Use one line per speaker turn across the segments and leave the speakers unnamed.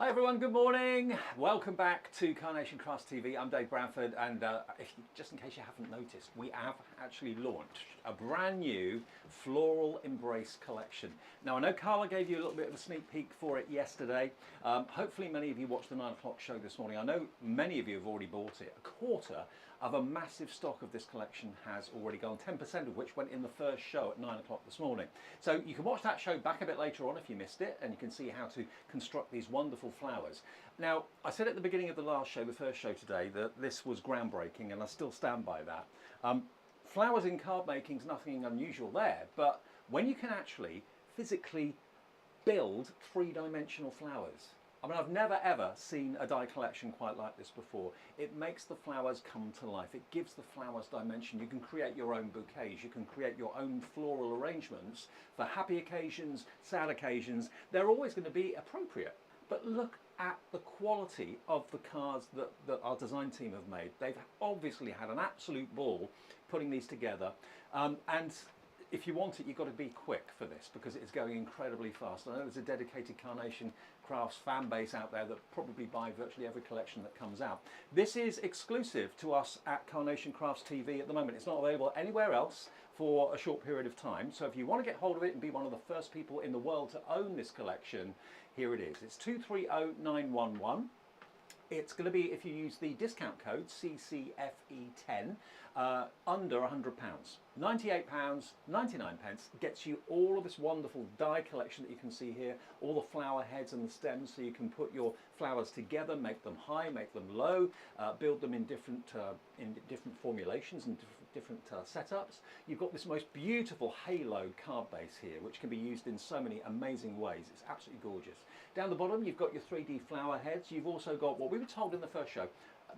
Hi everyone, good morning. Welcome back to Carnation Crafts TV. I'm Dave Bradford, and just in case you haven't noticed, we have actually launched a brand new floral embrace collection. Now I know Carla gave you a little bit of a sneak peek for it yesterday. Hopefully many of you watched the 9 o'clock show this morning. I know many of you have already bought it. A quarter of a massive stock of this collection has already gone, 10% of which went in the first show at 9 o'clock this morning. So you can watch that show back a bit later on if you missed it, and you can see how to construct these wonderful flowers. Now, I said at the beginning of the last show, the first show today, that this was groundbreaking, and I still stand by that. Flowers in card making is nothing unusual there, but when you can actually physically build three-dimensional flowers, I mean, I've never ever seen a die collection quite like this before. It makes the flowers come to life. It gives the flowers dimension. You can create your own bouquets. You can create your own floral arrangements for happy occasions, sad occasions. They're always going to be appropriate. But look at the quality of the cards that our design team have made. They've obviously had an absolute ball putting these together. And if you want it, you've got to be quick for this because it's going incredibly fast. I know there's a dedicated Carnation Crafts fan base out there that probably buy virtually every collection that comes out. This is exclusive to us at Carnation Crafts TV at the moment. It's not available anywhere else for a short period of time. So if you want to get hold of it and be one of the first people in the world to own this collection, here it is. It's 230911. It's going to be, if you use the discount code CCFE10, under £100. £98.99 gets you all of this wonderful die collection that you can see here, all the flower heads and the stems, so you can put your flowers together, make them high, make them low, build them in different formulations and different setups. You've got this most beautiful halo card base here, which can be used in so many amazing ways. It's absolutely gorgeous. Down the bottom, you've got your 3D flower heads. You've also got what we were told in the first show,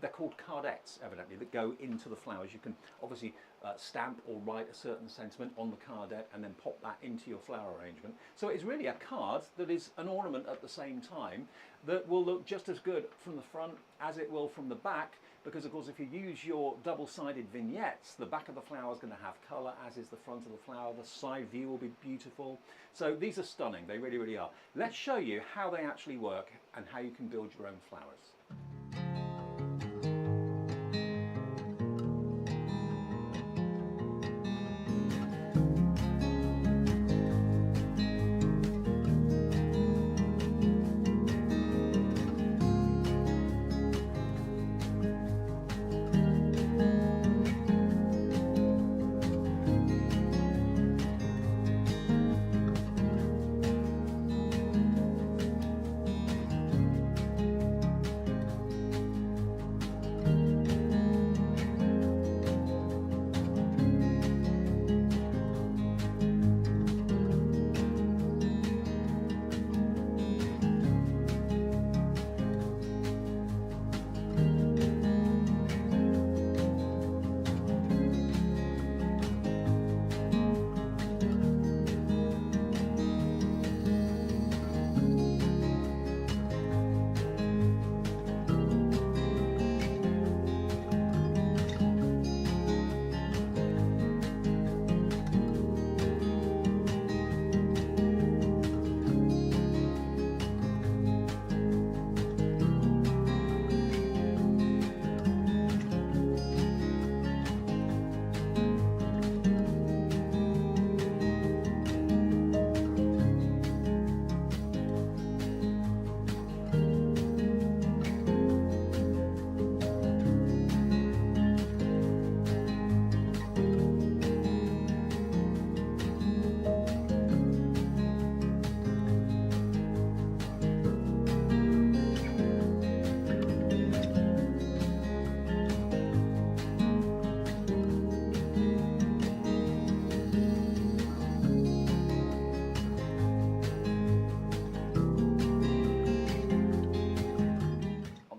they're called cardettes, evidently, that go into the flowers. You can obviously stamp or write a certain sentiment on the cardette and then pop that into your flower arrangement. So it's really a card that is an ornament at the same time that will look just as good from the front as it will from the back, because of course if you use your double-sided vignettes, the back of the flower is going to have colour, as is the front of the flower. The side view will be beautiful. So these are stunning, they really, really are. Let's show you how they actually work and how you can build your own flowers.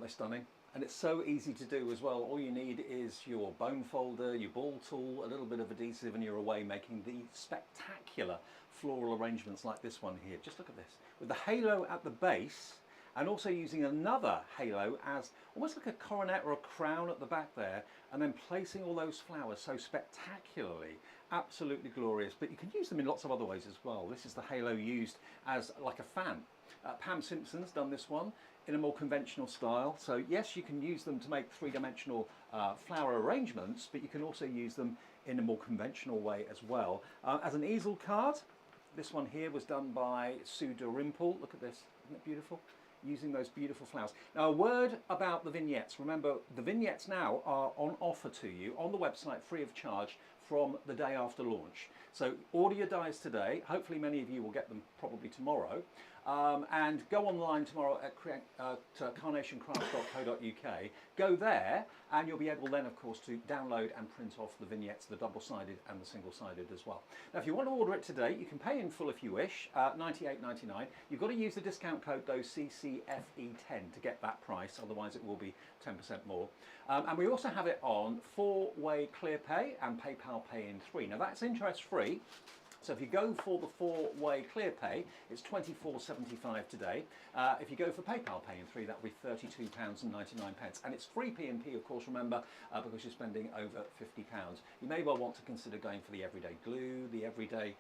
Stunning, and it's so easy to do as well. All you need is your bone folder, your ball tool, a little bit of adhesive, and you're away making the spectacular floral arrangements like this one here. Just look at this, with the halo at the base and also using another halo as almost like a coronet or a crown at the back there, and then placing all those flowers so spectacularly. Absolutely glorious. But you can use them in lots of other ways as well. This is the halo used as like a fan. Pam Simpson's done this one in a more conventional style. So yes, you can use them to make three-dimensional flower arrangements, but you can also use them in a more conventional way as well. As an easel card, this one here was done by Sue Dalrymple. Look at this, isn't it beautiful? Using those beautiful flowers. Now, a word about the vignettes. Remember, the vignettes now are on offer to you on the website free of charge from the day after launch. So order your dies today. Hopefully many of you will get them probably tomorrow. And go online tomorrow at carnationcraft.co.uk. Go there and you'll be able then, of course, to download and print off the vignettes, the double-sided and the single-sided as well. Now, if you want to order it today, you can pay in full if you wish, $98.99. You've got to use the discount code, though, CCFE10 to get that price, otherwise it will be 10% more. And we also have it on 4-way clear pay and PayPal Pay in 3. Now, that's interest-free. So if you go for the 4-way clear pay, it's $24.75 today. If you go for PayPal Pay in 3, that'll be £32.99. And it's free P&P, of course, remember, because you're spending over £50. You may well want to consider going for the everyday glue, the everyday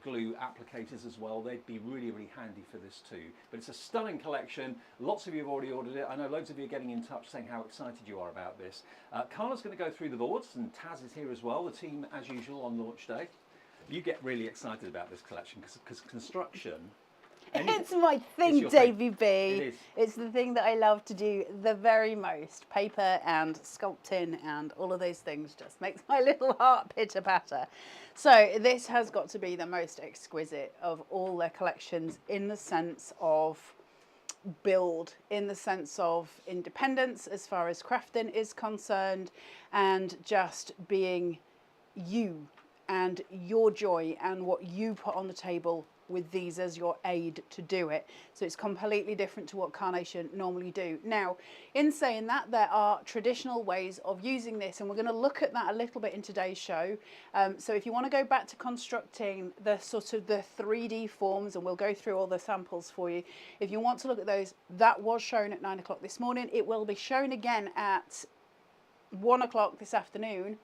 glue applicators as well. They'd be really, really handy for this too. But it's a stunning collection. Lots of you have already ordered it. I know loads of you are getting in touch saying how excited you are about this. Carla's going to go through the boards, and Taz is here as well, the team as usual on launch day. You get really excited about this collection because construction...
It's my thing, Davey B.
It is.
It's the thing that I love to do the very most. Paper and sculpting and all of those things just makes my little heart pitter-patter. So this has got to be the most exquisite of all their collections in the sense of build, in the sense of independence as far as crafting is concerned, and just being you and your joy and what you put on the table with these as your aid to do it. So it's completely different to what Carnation normally do. Now, in saying that, there are traditional ways of using this, and we're going to look at that a little bit in today's show. So if you want to go back to constructing the sort of the 3D forms, and we'll go through all the samples for you. If you want to look at those, that was shown at 9 o'clock this morning. It will be shown again at 1 o'clock this afternoon.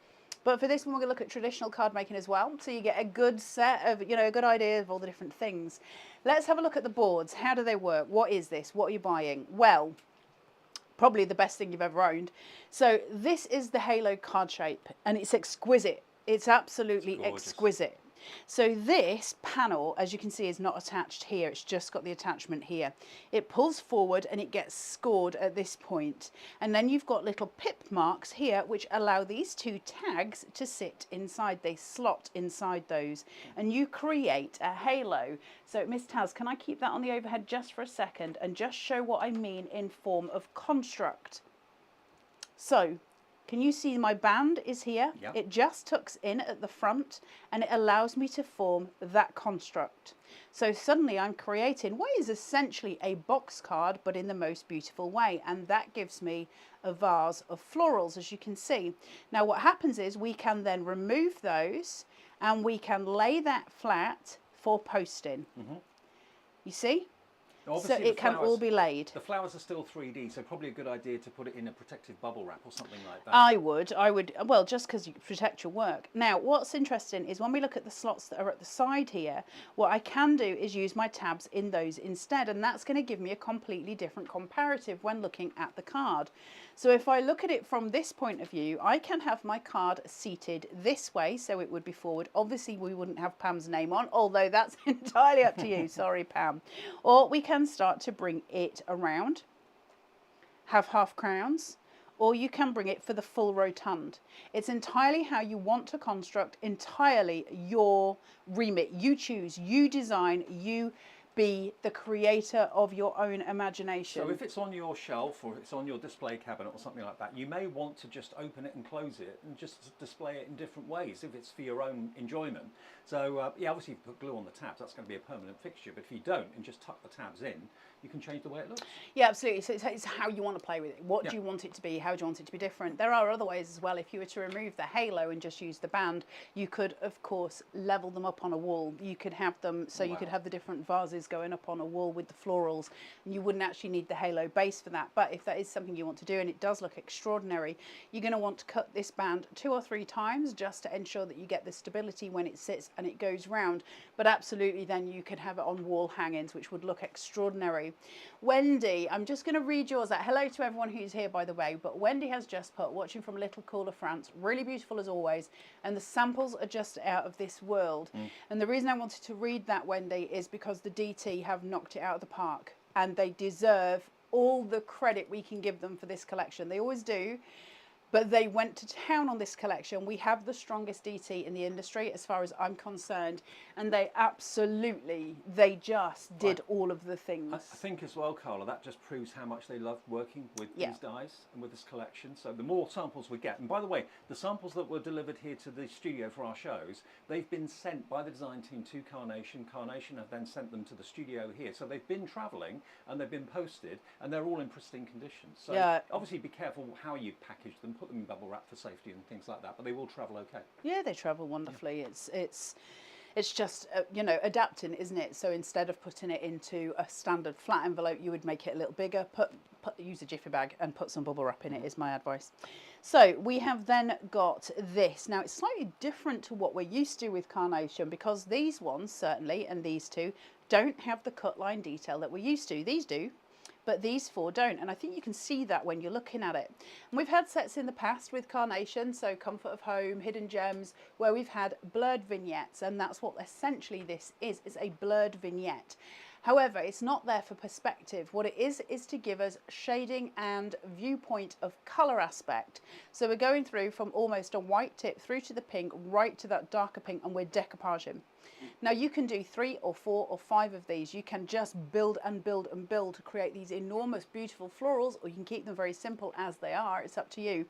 But for this one, we're going to look at traditional card making as well. So you get a good set of, a good idea of all the different things. Let's have a look at the boards. How do they work? What is this? What are you buying? Well, probably the best thing you've ever owned. So this is the halo card shape, and it's exquisite. It's absolutely exquisite. So this panel, as you can see, is not attached here. It's just got the attachment here. It pulls forward and it gets scored at this point. And then you've got little pip marks here, which allow these two tags to sit inside. They slot inside those, and you create a halo. So Miss Taz, can I keep that on the overhead just for a second and just show what I mean in form of construct? So can you see my band is here? Yep. It just tucks in at the front and it allows me to form that construct. So suddenly I'm creating what is essentially a box card, but in the most beautiful way. And that gives me a vase of florals, as you can see. Now what happens is we can then remove those and we can lay that flat for posting. Mm-hmm. You see? Obviously, so it can all be laid.
The flowers are still 3D, so probably a good idea to put it in a protective bubble wrap or something like that.
I would, well, just because you protect your work. Now, what's interesting is when we look at the slots that are at the side here, what I can do is use my tabs in those instead, and that's going to give me a completely different comparative when looking at the card. So if I look at it from this point of view, I can have my card seated this way, so it would be forward. Obviously, we wouldn't have Pam's name on, although that's entirely up to you. Sorry, Pam. Or we can start to bring it around, have half crowns, or you can bring it for the full rotund. It's entirely how you want to construct, entirely your remit. You choose, you design, you be the creator of your own imagination.
So if it's on your shelf or it's on your display cabinet or something like that, you may want to just open it and close it and just display it in different ways if it's for your own enjoyment. So yeah, obviously if you put glue on the tabs, that's going to be a permanent fixture, but if you don't and just tuck the tabs in, you can change the way it looks.
Yeah, absolutely. So it's how you want to play with it. What do you want it to be? How do you want it to be different? There are other ways as well. If you were to remove the halo and just use the band, you could, of course, level them up on a wall. You could have them, so you could have the different vases going up on a wall with the florals, and you wouldn't actually need the halo base for that. But if that is something you want to do and it does look extraordinary, you're going to want to cut this band 2 or 3 times just to ensure that you get the stability when it sits and it goes round. But absolutely then you could have it on wall hangings, which would look extraordinary. Wendy, I'm just going to read yours out. Hello to everyone who's here, by the way, but Wendy has just put, watching from Little Cooler, France, really beautiful as always, and the samples are just out of this world. And the reason I wanted to read that, Wendy, is because the DT have knocked it out of the park, and they deserve all the credit we can give them for this collection. They always do. But they went to town on this collection. We have the strongest DT in the industry as far as I'm concerned. And they absolutely, they just did all of the things.
I think as well, Carla, that just proves how much they love working with these dies and with this collection. So the more samples we get, and by the way, the samples that were delivered here to the studio for our shows, they've been sent by the design team to Carnation. Carnation have then sent them to the studio here. So they've been travelling and they've been posted, and they're all in pristine condition. So obviously be careful how you package them. Put them in bubble wrap for safety and things like that, but they will travel okay. Yeah,
they travel wonderfully. It's just you know, adapting, isn't it? So instead of putting it into a standard flat envelope, you would make it a little bigger, use a jiffy bag and put some bubble wrap in it, is my advice. So we have then got this. Now it's slightly different to what we're used to with Carnation, because these ones certainly, and these two, don't have the cut line detail that we're used to. These do, but these 4 don't, and I think you can see that when you're looking at it. And we've had sets in the past with Carnation, so Comfort of Home, Hidden Gems, where we've had blurred vignettes, and that's what essentially this is a blurred vignette. However, it's not there for perspective. What it is to give us shading and viewpoint of colour aspect. So we're going through from almost a white tip through to the pink, right to that darker pink, and we're decoupaging. Now you can do 3 or 4 or 5 of these. You can just build and build and build to create these enormous beautiful florals, or you can keep them very simple as they are. It's up to you.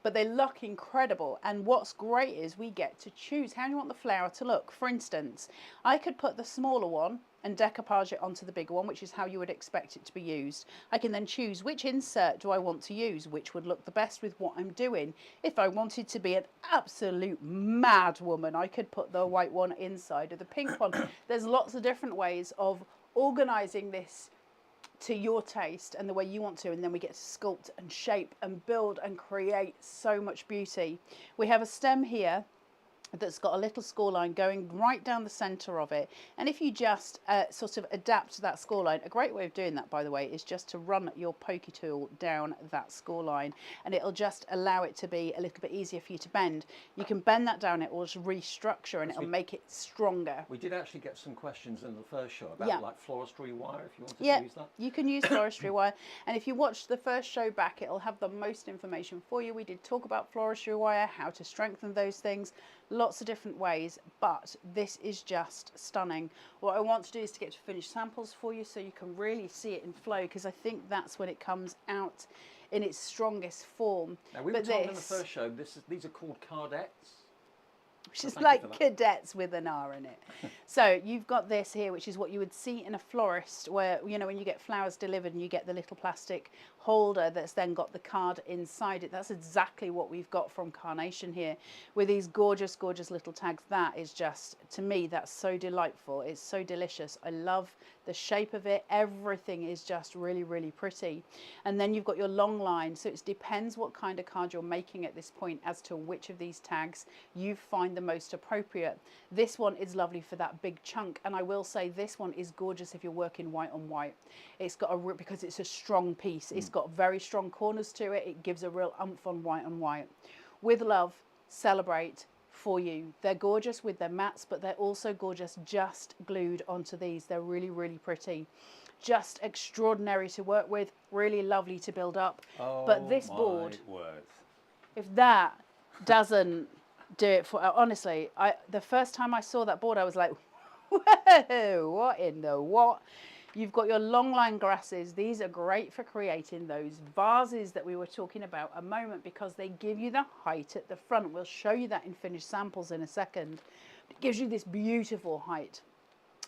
But they look incredible, and what's great is we get to choose how you want the flower to look. For instance, I could put the smaller one and decoupage it onto the bigger one, which is how you would expect it to be used. I can then choose which insert do I want to use, which would look the best with what I'm doing. If I wanted to be an absolute mad woman, I could put the white one inside of the pink one. There's lots of different ways of organising this to your taste and the way you want to, and then we get to sculpt and shape and build and create so much beauty. We have a stem here that's got a little score line going right down the center of it, and if you just sort of adapt that score line, a great way of doing that, by the way, is just to run your pokey tool down that score line, and it'll just allow it to be a little bit easier for you to bend. You can bend that down, it will just restructure and it'll make it stronger.
We did actually get some questions in the first show about like floristry wire, if you wanted to use that.
You can use floristry wire, and if you watch the first show back, it'll have the most information for you. We did talk about floristry wire, how to strengthen those things, lots of different ways, but this is just stunning. What I want to do is to get to finished samples for you so you can really see it in flow, because I think that's when it comes out in its strongest form.
Now we were told in the first show, these are called cardettes.
Which is like cadets with an R in it. So you've got this here, which is what you would see in a florist, where, you know, when you get flowers delivered and you get the little plastic holder that's then got the card inside it. That's exactly what we've got from Carnation here, with these gorgeous, gorgeous little tags. That is just, to me, that's so delightful. It's so delicious. I love the shape of it. Everything is just really, really pretty. And then you've got your long line. So it depends what kind of card you're making at this point as to which of these tags you find the most appropriate. This one is lovely for that big chunk, and I will say this one is gorgeous if you're working white on white. It's got because it's a strong piece. It's got very strong corners to it. It gives a real oomph on white on white. With love, celebrate for you. They're gorgeous with their mats, but they're also gorgeous just glued onto these. They're really, really pretty. Just extraordinary to work with, really lovely to build up.
Oh,
but this board,
word.
If that doesn't do it for, honestly, the first time I saw that board, I was like, whoa, what in the what? You've got your long line grasses. These are great for creating those vases that we were talking about a moment, because they give you the height at the front. We'll show you that in finished samples in a second. It gives you this beautiful height.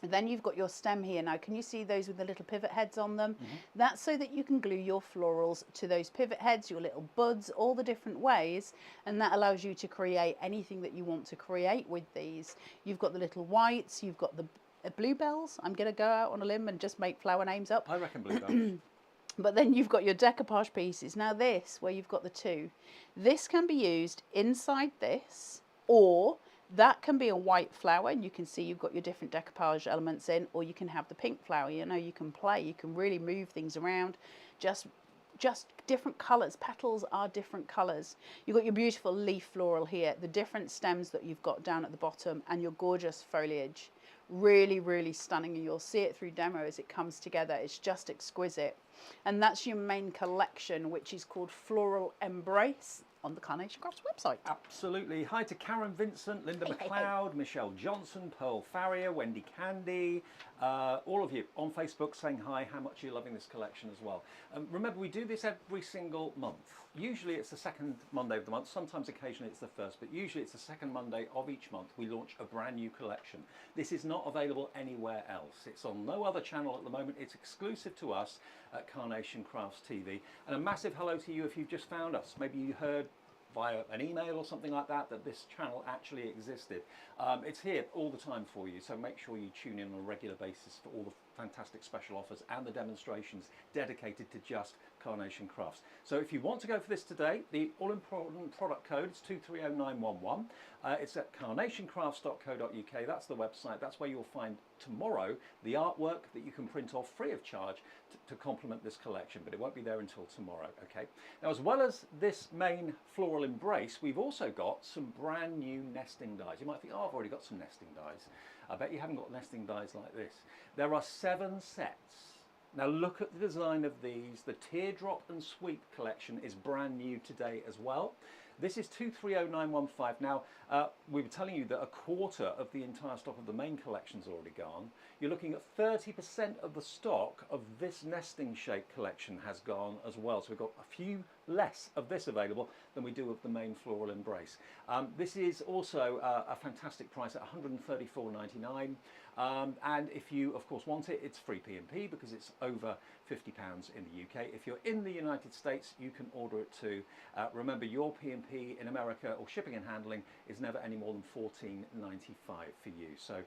And then you've got your stem here. Now, can you see those with the little pivot heads on them? That's so that you can glue your florals to those pivot heads, your little buds, all the different ways. And that allows you to create anything that you want to create with these. You've got the little whites, you've got the bluebells. I'm going to go out on a limb and just make flower names up.
I reckon bluebells.
But then you've got your decoupage pieces. Now this, where you've got the two, this can be used inside this, or that can be a white flower, and you can see you've got your different decoupage elements in, or you can have the pink flower. You know, you can play, you can really move things around, just different colours. Petals are different colours. You've got your beautiful leaf floral here, the different stems that you've got down at the bottom, and your gorgeous foliage. Really, really stunning, and you'll see it through demo as it comes together. It's just exquisite. And that's your main collection, which is called Floral Embrace, on the Carnation Crafts website.
Absolutely. Hi to Karen Vincent, Linda McLeod, Michelle Johnson, Pearl Farrier, Wendy Candy, all of you on Facebook saying hi, how much you're loving this collection as well. Remember, we do this every single month. Usually it's the second Monday of the month, sometimes occasionally it's the first, but usually it's the second Monday of each month we launch a brand new collection. This is not available anywhere else. It's on no other channel at the moment. It's exclusive to us at Carnation Crafts TV. And a massive hello to you if you've just found us. Maybe you heard via an email or something like that this channel actually existed. It's here all the time for you, so make sure you tune in on a regular basis for all the fantastic special offers and the demonstrations dedicated to just Carnation Crafts. So if you want to go for this today, the all-important product code is 230911. It's at carnationcrafts.co.uk. That's the website. That's where you'll find tomorrow the artwork that you can print off free of charge to complement this collection, but it won't be there until tomorrow. Okay. Now, as well as this main floral embrace, we've also got some brand new nesting dies. You might think, oh, I've already got some nesting dies. I bet you haven't got nesting dies like this. There are 7 sets. Now look at the design of these. The Teardrop and Sweep collection is brand new today as well. This is 230915. Now, we were telling you that a quarter of the entire stock of the main collection's already gone. You're looking at 30% of the stock of this nesting shape collection has gone as well. So we've got a few less of this available than we do of the main floral embrace. This is also a fantastic price at £134.99. And if you, of course, want it, it's free P&P because it's over £50 in the UK. If you're in the United States, you can order it too. Remember, your P&P in America or shipping and handling is never any more than $14.95 for you. So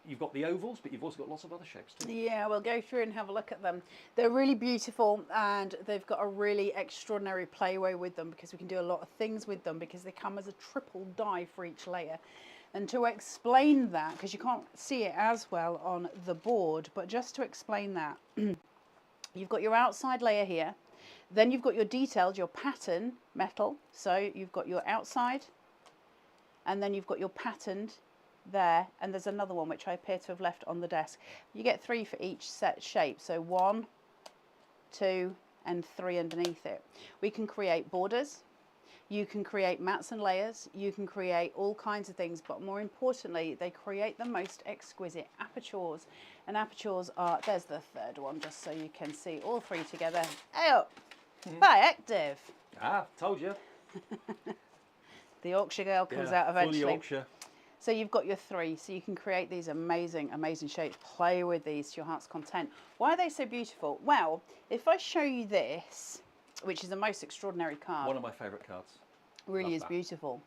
you've got the ovals, but you've also got lots of other shapes too.
Yeah, we'll go through and have a look at them. They're really beautiful, and they've got a really extraordinary playway with them because we can do a lot of things with them because they come as a triple die for each layer. And to explain that, because you can't see it as well on the board, but just to explain that, you've got your outside layer here, then you've got your detailed, your pattern metal. So you've got your outside, and then you've got your patterned there, and there's another one which I appear to have left on the desk. You get 3 for each set shape, so 1, 2, and 3 underneath it. We can create borders. You can create mats and layers, you can create all kinds of things, but more importantly, they create the most exquisite apertures. And apertures are, there's the third one, just so you can see all 3 together. Hey up, by active.
Ah, told you.
The Yorkshire girl comes out eventually.
Full Yorkshire.
So you've got your 3, so you can create these amazing, amazing shapes. Play with these to your heart's content. Why are they so beautiful? Well, if I show you this, which is the most extraordinary card.
One of my favourite cards.
Really is beautiful.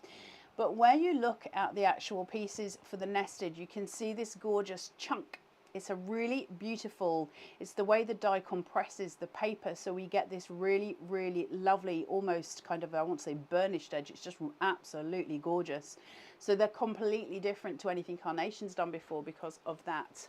But where you look at the actual pieces for the nested, you can see this gorgeous chunk. It's a really beautiful, it's the way the die compresses the paper, so we get this really, really lovely, almost kind of, I won't say burnished edge, it's just absolutely gorgeous. So they're completely different to anything Carnation's done before because of that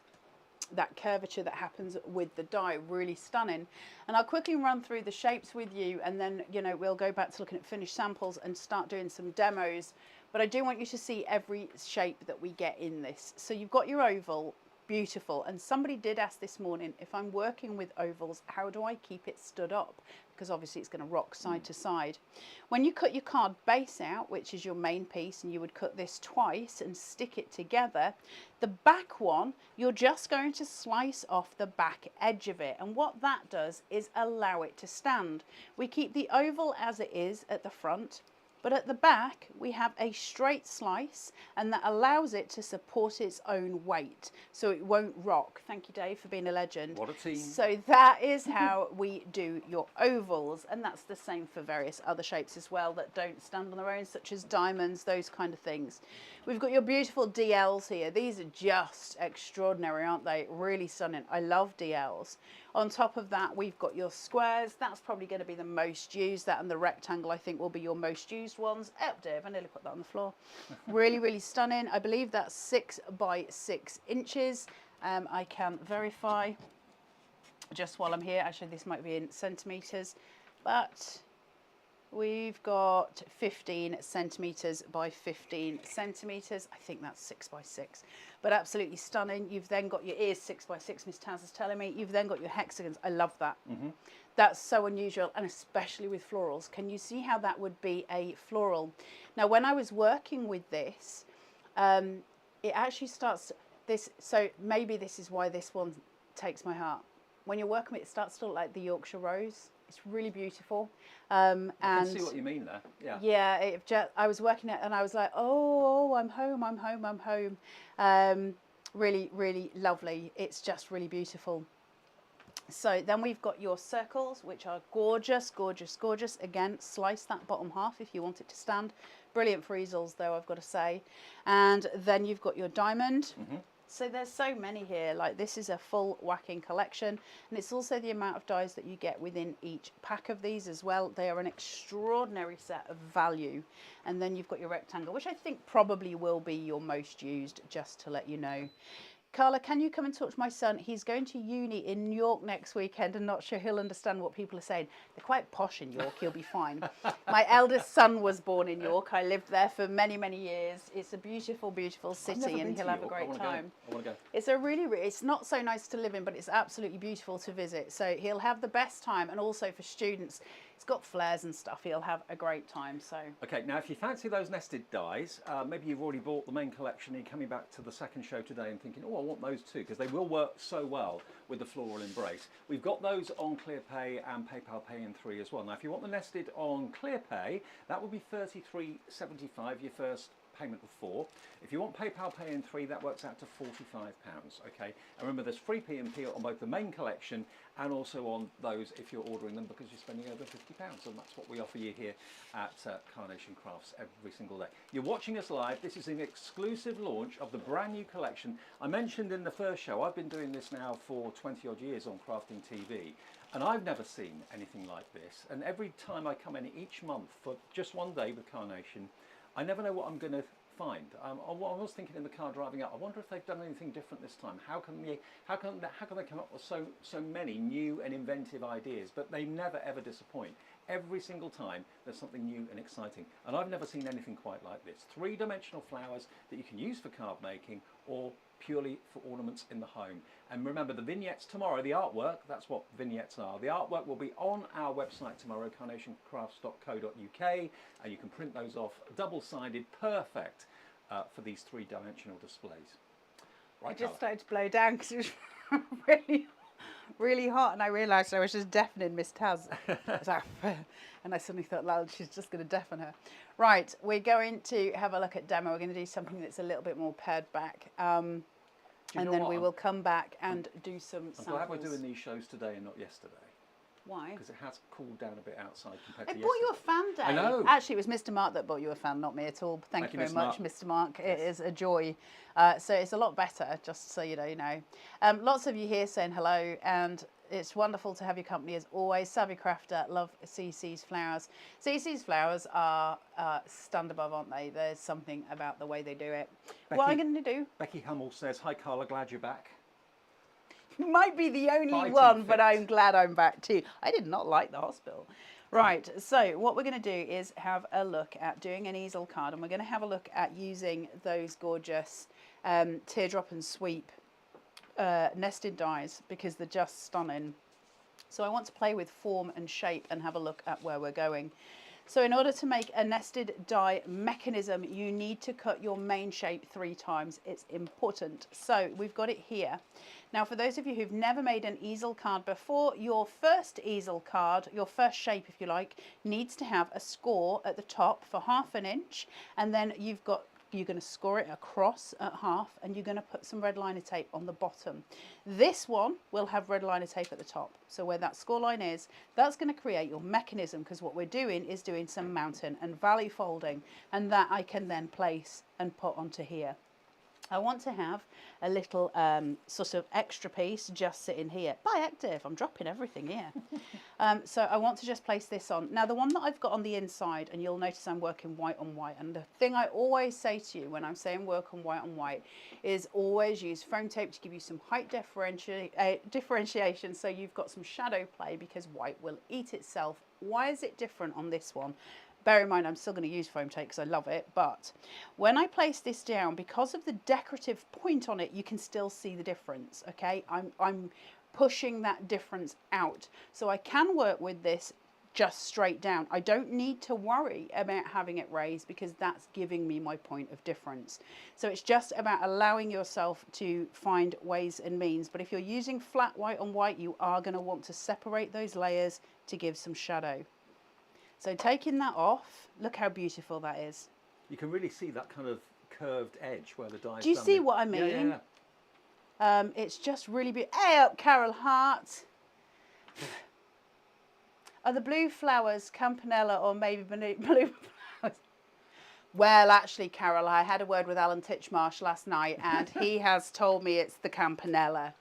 curvature that happens with the die. Really stunning. And I'll quickly run through the shapes with you, and then, you know, we'll go back to looking at finished samples and start doing some demos. But I do want you to see every shape that we get in this. So you've got your oval, beautiful. And somebody did ask this morning, if I'm working with ovals, how do I keep it stood up? Because obviously it's going to rock side to side. When you cut your card base out, which is your main piece, and you would cut this twice and stick it together, the back one, you're just going to slice off the back edge of it. And what that does is allow it to stand. We keep the oval as it is at the front, But at the back, we have a straight slice, and that allows it to support its own weight, so it won't rock. Thank you, Dave, for being a legend.
What a team.
So that is how we do your ovals, and that's the same for various other shapes as well that don't stand on their own, such as diamonds, those kind of things. We've got your beautiful DLs here. These are just extraordinary, aren't they? Really stunning. I love DLs. On top of that, we've got your squares. That's probably going to be the most used. That and the rectangle, I think, will be your most used ones. Oh, Dave, I nearly put that on the floor. Really, really stunning. I believe that's 6 by 6 inches. I can verify just while I'm here. Actually, this might be in centimetres, but we've got 15 centimetres by 15 centimetres. I think that's 6 by 6, but absolutely stunning. You've then got your ears 6 by 6, Miss Taz is telling me. You've then got your hexagons. I love that. That's so unusual, and especially with florals. Can you see how that would be a floral? Now, when I was working with this, it actually starts this. So maybe this is why this one takes my heart. When you're working with it, it starts to look like the Yorkshire Rose. It's really beautiful.
I can see what you mean there. Yeah.
Yeah. I was working it, and I was like, oh, I'm home. I'm home. I'm home. Really, really lovely. It's just really beautiful. So then we've got your circles, which are gorgeous, gorgeous, gorgeous. Again, slice that bottom half if you want it to stand. Brilliant for easels, though, I've got to say. And then you've got your diamond. So there's so many here. Like, this is a full whacking collection, and it's also the amount of dies that you get within each pack of these as well. They are an extraordinary set of value. And then you've got your rectangle, which I think probably will be your most used, just to let you know. Carla, can you come and talk to my son? He's going to uni in New York next weekend and not sure he'll understand what people are saying. They're quite posh in York, he'll be fine. My eldest son was born in York. I lived there for many, many years. It's a beautiful, beautiful city, and he'll have a great time.
I want to go.
It's a really, it's not so nice to live in, but it's absolutely beautiful to visit. So he'll have the best time, and also for students, it's got flares and stuff. He'll have a great time. So
okay, now if you fancy those nested dies, maybe you've already bought the main collection and you're coming back to the second show today and thinking, oh, I want those too, because they will work so well with the Floral Embrace. We've got those on ClearPay and PayPal Pay in 3 as well. Now if you want the nested on ClearPay, that will be $33.75 your first payment of 4. If you want PayPal Pay in 3, that works out to £45. Okay, and remember there's free P&P on both the main collection and also on those if you're ordering them, because you're spending over £50, and that's what we offer you here at Carnation Crafts every single day. You're watching us live. This is an exclusive launch of the brand new collection. I mentioned in the first show, I've been doing this now for 20 odd years on Crafting TV, and I've never seen anything like this. And every time I come in each month for just one day with Carnation, I never know what I'm going to find. I was thinking in the car driving up, I wonder if they've done anything different this time. How can they come up with so many new and inventive ideas? But they never ever disappoint. Every single time there's something new and exciting, and I've never seen anything quite like this. 3-dimensional flowers that you can use for card making or purely for ornaments in the home. And remember, the vignettes tomorrow, the artwork, that's what vignettes are. The artwork will be on our website tomorrow, carnationcrafts.co.uk, and you can print those off, double-sided, perfect for these 3-dimensional displays. Right,
I just started to blow down because it was really, really hot, and I realised I was just deafening Miss Taz. And I suddenly thought, well, she's just going to deafen her. Right, we're going to have a look at demo. We're going to do something that's a little bit more pared back. And then we will come back and do some samples.
I'm glad we're doing these shows today and not yesterday.
Why?
Because it has cooled down a bit outside compared to
yesterday. I
bought
you a fan, Dave.
I know.
Actually, it was Mr. Mark that bought you a fan, not me at all. Thank you very much, Mr. Mark.
Yes.
It is a joy. So it's a lot better, just so you know. Lots of you here saying hello, and it's wonderful to have your company as always. Savvy Crafter, love CC's flowers. CC's flowers are stand above, aren't they? There's something about the way they do it.
Becky,
what I'm going to do?
Becky Hummel says, hi Carla, glad you're back.
You might be the only one, but I'm glad I'm back too. I did not like the hospital. Right, so what we're going to do is have a look at doing an easel card, and we're going to have a look at using those gorgeous teardrop and sweep nested dies, because they're just stunning. So I want to play with form and shape and have a look at where we're going. So in order to make a nested die mechanism, you need to cut your main shape 3 times. It's important. So we've got it here. Now, for those of you who've never made an easel card before, your first easel card, your first shape, if you like, needs to have a score at the top for 1/2 inch, and then you're going to score it across at half, and you're going to put some red liner tape on the bottom. This one will have red liner tape at the top. So where that score line is, that's going to create your mechanism, because what we're doing is doing some mountain and valley folding, and that I can then place and put onto here. I want to have a little sort of extra piece just sitting here. By active, I'm dropping everything here. So I want to just place this on. Now the one that I've got on the inside, and you'll notice I'm working white on white, and the thing I always say to you when I'm saying work on white is always use foam tape to give you some height differentiation, so you've got some shadow play, because white will eat itself. Why is it different on this one? Bear in mind, I'm still going to use foam tape because I love it, but when I place this down, because of the decorative point on it, you can still see the difference, okay? I'm pushing that difference out. So I can work with this just straight down. I don't need to worry about having it raised, because that's giving me my point of difference. So it's just about allowing yourself to find ways and means. But if you're using flat white on white, you are going to want to separate those layers to give some shadow. So taking that off, look how beautiful that is.
You can really see that kind of curved edge where the die is.
Do you see what I mean?
Yeah.
It's just really beautiful. Hey up, Carol Hart. Are the blue flowers campanella or maybe blue flowers? Well, actually, Carol, I had a word with Alan Titchmarsh last night, and he has told me it's the campanella.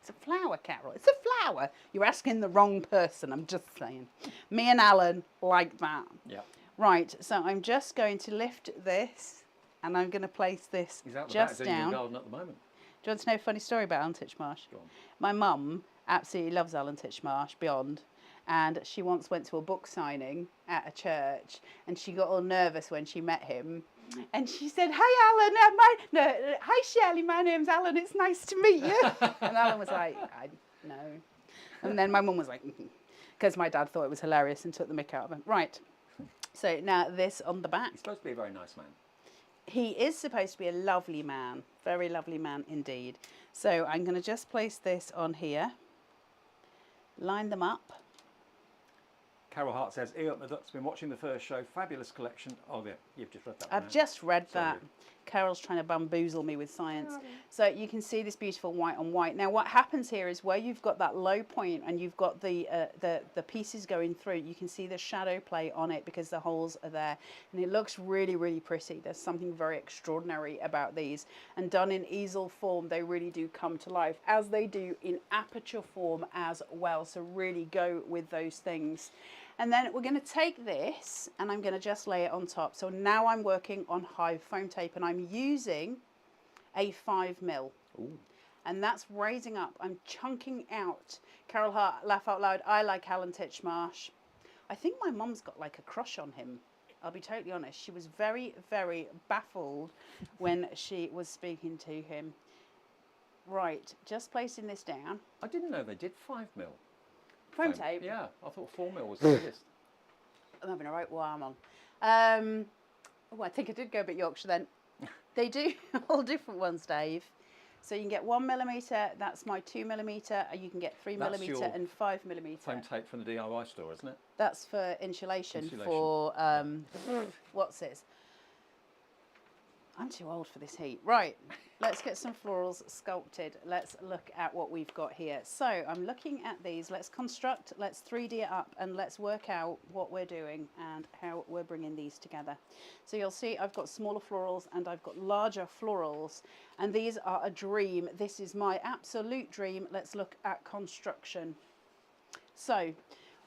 It's a flower, Carol. It's a flower. You're asking the wrong person. I'm just saying. Me and Alan like that.
Yeah.
Right. So I'm just going to lift this, and I'm going to place this just down.
In your garden at the moment.
Do you want to know a funny story about Alan Titchmarsh?
Go on.
My mum absolutely loves Alan Titchmarsh beyond, and she once went to a book signing at a church, and she got all nervous when she met him. And she said, "Hi, Alan. Hi, Shirley. My name's Alan. It's nice to meet you." And Alan was like, "I know." And then my mum was like, because my dad thought it was hilarious and took the mick out of him. Right. So now this on the back.
He's supposed to be a very nice man.
He is supposed to be a lovely man. Very lovely man indeed. So I'm going to just place this on here. Line them up.
Carol Hart says, "Ear up the duck's been watching the first show. Fabulous collection." Oh, yeah, you've just read that.
I've just read that. Carol's trying to bamboozle me with science. So you can see this beautiful white on white. Now what happens here is where you've got that low point and you've got the pieces going through, you can see the shadow play on it because the holes are there. And it looks really, really pretty. There's something very extraordinary about these. And done in easel form, they really do come to life, as they do in aperture form as well. So really go with those things. And then we're going to take this and I'm going to just lay it on top. So now I'm working on high foam tape and I'm using a 5mm.
Ooh.
And that's raising up. I'm chunking out. Carol Hart, laugh out loud. I like Alan Titchmarsh. I think my mum's got like a crush on him. I'll be totally honest. She was very, very baffled when she was speaking to him. Right, just placing this down.
I didn't know they did 5mm.
Foam tape?
Yeah, I thought 4mm was the biggest.
I'm having a right warm on. Oh, I think I did go a bit Yorkshire then. They do all different ones, Dave. So you can get 1mm, that's my 2mm, and you can get 3mm and 5mm.
Foam tape from the DIY store, isn't it?
That's for insulation. For, what's this? I'm too old for this heat. Right, let's get some florals sculpted. Let's look at what we've got here. So I'm looking at these. Let's construct, let's 3D it up, and let's work out what we're doing and how we're bringing these together. So you'll see I've got smaller florals and I've got larger florals, and these are a dream. This is my absolute dream. Let's look at construction. So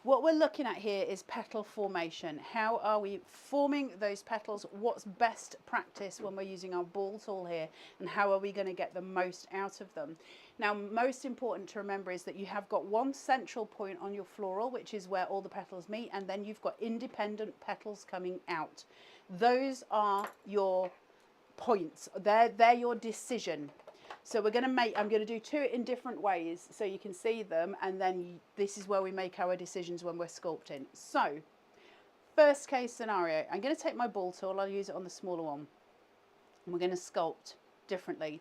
what we're looking at here is petal formation. How are we forming those petals? What's best practice when we're using our ball tool here? And how are we going to get the most out of them? Now, most important to remember is that you have got one central point on your floral, which is where all the petals meet, and then you've got independent petals coming out. Those are your points. They're your decision. So we're going to I'm going to do two in different ways so you can see them, and then this is where we make our decisions when we're sculpting. So, first case scenario, I'm going to take my ball tool, I'll use it on the smaller one, and we're going to sculpt differently.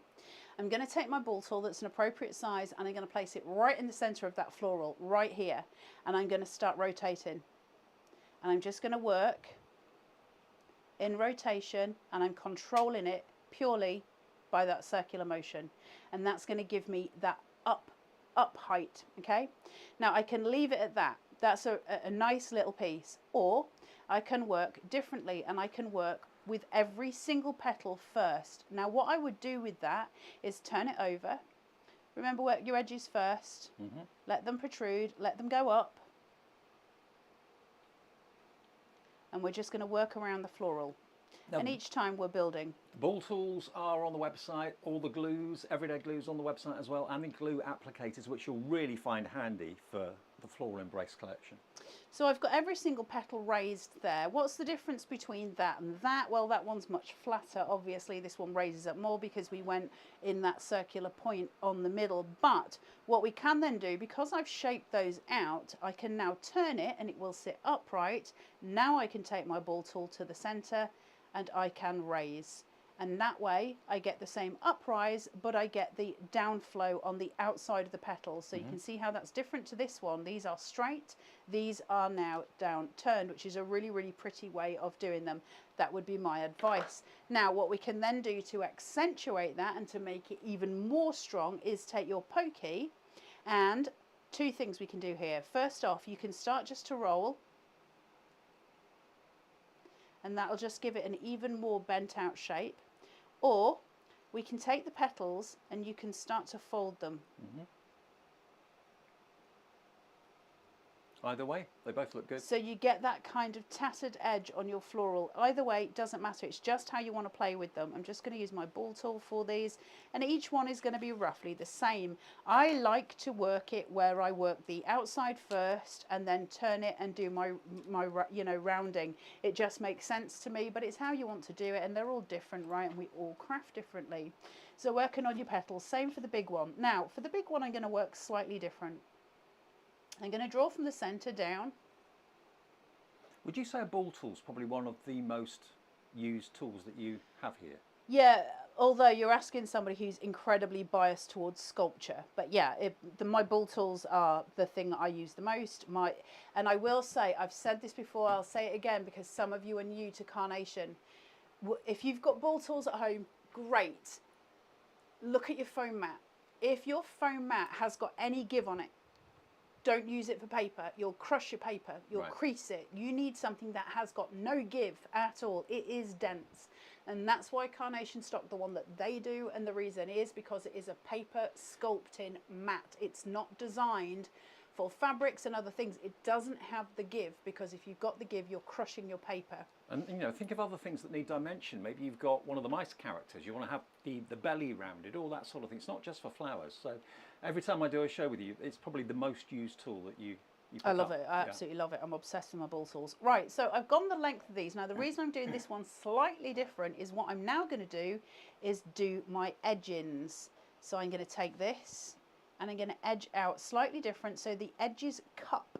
I'm going to take my ball tool that's an appropriate size, and I'm going to place it right in the center of that floral, right here, and I'm going to start rotating. And I'm just going to work in rotation, and I'm controlling it purely by that circular motion, and that's going to give me that up height. Okay, now I can leave it at that. That's a nice little piece, or I can work differently, and I can work with every single petal first. Now what I would do with that is turn it over. Remember, work your edges first. Let them protrude, let them go up, and we're just going to work around the floral. Now, and each time we're building.
The ball tools are on the website, all the glues, everyday glues on the website as well, and the glue applicators, which you'll really find handy for the Floral Embrace collection.
So I've got every single petal raised there. What's the difference between that and that? Well, that one's much flatter. Obviously, this one raises up more because we went in that circular point on the middle. But what we can then do, because I've shaped those out, I can now turn it and it will sit upright. Now I can take my ball tool to the center and I can raise, and that way I get the same uprise, but I get the downflow on the outside of the petals. So you can see how that's different to this one. These are straight, these are now down turned, which is a really, really pretty way of doing them. That would be my advice. Now what we can then do to accentuate that and to make it even more strong is take your pokey, and two things we can do here. First off, you can start just to roll, and that'll just give it an even more bent out shape. Or we can take the petals and you can start to fold them.
Either way, they both look good.
So you get that kind of tattered edge on your floral. Either way, it doesn't matter. It's just how you want to play with them. I'm just going to use my ball tool for these, and each one is going to be roughly the same. I like to work it where I work the outside first and then turn it and do my rounding. It just makes sense to me, but it's how you want to do it, and they're all different, right? And we all craft differently. So working on your petals, same for the big one. Now, for the big one, I'm going to work slightly different. I'm going to draw from the centre down.
Would you say a ball tool is probably one of the most used tools that you have here?
Yeah, although you're asking somebody who's incredibly biased towards sculpture. But yeah, my ball tools are the thing that I use the most. And I will say, I've said this before, I'll say it again because some of you are new to Carnation. If you've got ball tools at home, great. Look at your foam mat. If your foam mat has got any give on it, don't use it for paper. You'll crush your paper. You'll crease it. You need something that has got no give at all. It is dense. And that's why Carnation stock the one that they do. And the reason is because it is a paper sculpting mat. It's not designed for fabrics and other things. It doesn't have the give, because if you've got the give, you're crushing your paper.
And think of other things that need dimension. Maybe you've got one of the mice characters. You want to have the belly rounded, all that sort of thing. It's not just for flowers. So every time I do a show with you, it's probably the most used tool that you pick
I love
up.
it. I absolutely love it. I'm obsessed with my ball tools. Right, so I've gone the length of these. Now the reason I'm doing this one slightly different is what I'm now going to do is do my edgings. So I'm going to take this and I'm going to edge out slightly different so the edges cup.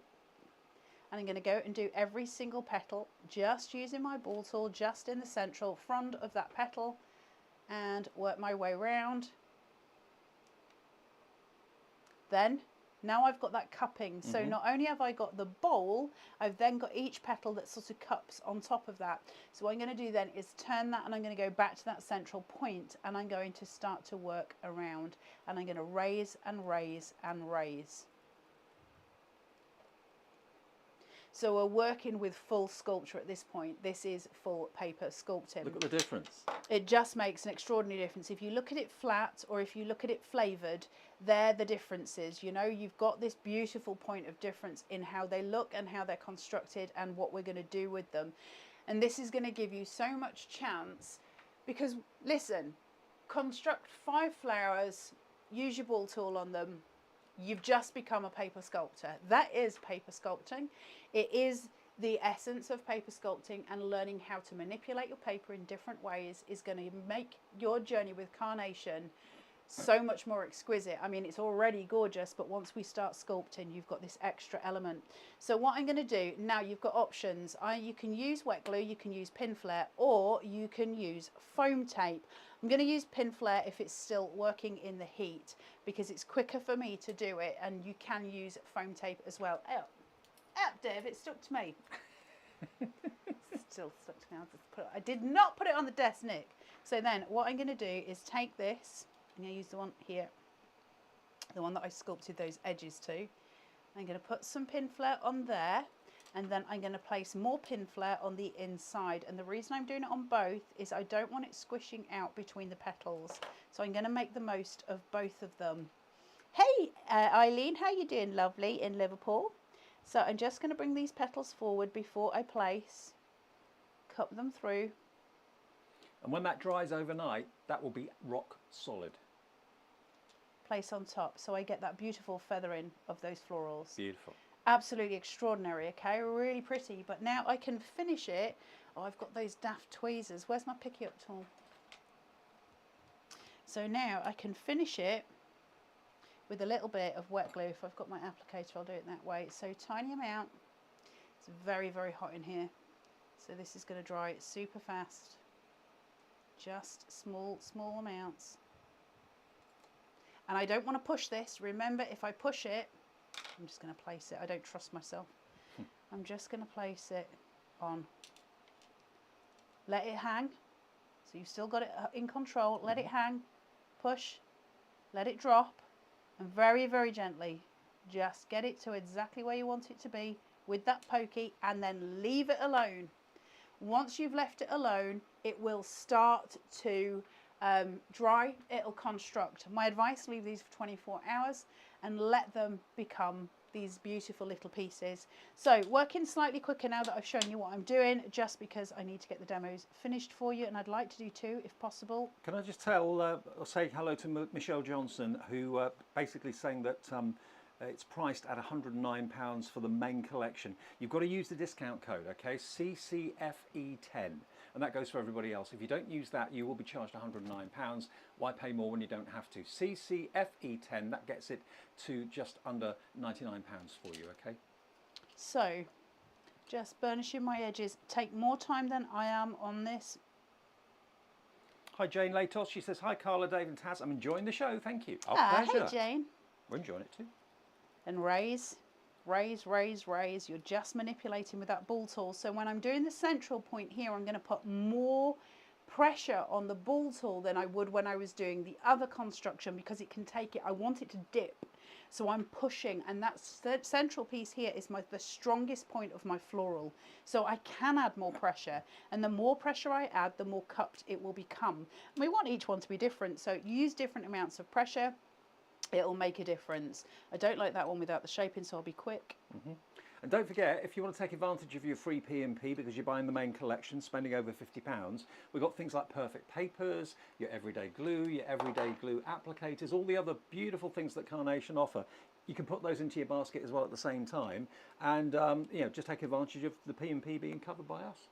And I'm going to go and do every single petal just using my ball tool just in the central front of that petal and work my way around. Then now I've got that cupping. So not only have I got the bowl, I've then got each petal that sort of cups on top of that. So what I'm going to do then is turn that, and I'm going to go back to that central point, and I'm going to start to work around, and I'm going to raise and raise and raise. So we're working with full sculpture at this point. This is full paper sculpting.
Look at the difference.
It just makes an extraordinary difference. If you look at it flat or if you look at it flavoured, they're the differences. You know, you've got this beautiful point of difference in how they look and how they're constructed and what we're going to do with them. And this is going to give you so much chance because, listen, construct 5 flowers, use your ball tool on them. You've just become a paper sculptor. That is paper sculpting. It is the essence of paper sculpting, and learning how to manipulate your paper in different ways is going to make your journey with Carnation so much more exquisite. I mean, it's already gorgeous, but once we start sculpting, you've got this extra element. So what I'm going to do now, you've got options. You can use wet glue, you can use pin flare, or you can use foam tape. I'm going to use pin flare if it's still working in the heat, because it's quicker for me to do it, and you can use foam tape as well. Oh, Dave, it stuck to me. Still stuck to me. I did not put it on the desk, Nick. So then what I'm going to do is take this. I'm going to use the one here, the one that I sculpted those edges to. I'm going to put some pin flare on there, and then I'm going to place more pin flare on the inside. And the reason I'm doing it on both is I don't want it squishing out between the petals. So I'm going to make the most of both of them. Hey, Eileen, how you doing, lovely, in Liverpool? So I'm just going to bring these petals forward before I place, cup them through.
And when that dries overnight, that will be rock solid.
Place on top, so I get that beautiful feathering of those florals.
Beautiful.
Absolutely extraordinary, okay? Really pretty. But now I can finish it. Oh, I've got those daft tweezers. Where's my picky up tool? So now I can finish it with a little bit of wet glue. If I've got my applicator, I'll do it that way. So tiny amount. It's very, very hot in here. So this is going to dry super fast. Just small amounts. And I don't want to push this. Remember, if I push it, I'm just going to place it. I don't trust myself. I'm just going to place it on. Let it hang. So you've still got it in control. Let it hang. Push. Let it drop. And very, very gently, just get it to exactly where you want it to be with that pokey, and then leave it alone. Once you've left it alone, it will start to dry. It'll construct. My advice, leave these for 24 hours and let them become these beautiful little pieces. So working slightly quicker now that I've shown you what I'm doing, just because I need to get the demos finished for you, and I'd like to do two if possible.
Can I just say hello to Michelle Johnson, who basically saying that it's priced at £109 for the main collection. You've got to use the discount code, okay? CCFE10, and that goes for everybody else. If you don't use that, you will be charged £109. Why pay more when you don't have to? CCFE10, that gets it to just under £99 for you, okay?
So, just burnishing my edges. Take more time than I am on this.
Hi Jane Latos, she says, hi Carla, Dave and Taz, I'm enjoying the show, thank you.
Hey Jane.
We're enjoying it too.
And raise, raise, raise, raise. You're just manipulating with that ball tool. So when I'm doing the central point here, I'm going to put more pressure on the ball tool than I would when I was doing the other construction, because it can take it, I want it to dip. So I'm pushing, and that central piece here is the strongest point of my floral. So I can add more pressure, and the more pressure I add, the more cupped it will become. And we want each one to be different, so use different amounts of pressure. It'll make a difference. I don't like that one without the shaping, so I'll be quick.
And don't forget, if you want to take advantage of your free P&P because you're buying the main collection, spending over £50, we've got things like perfect papers, your everyday glue applicators, all the other beautiful things that Carnation offer. You can put those into your basket as well at the same time, and you know, just take advantage of the P&P being covered by us.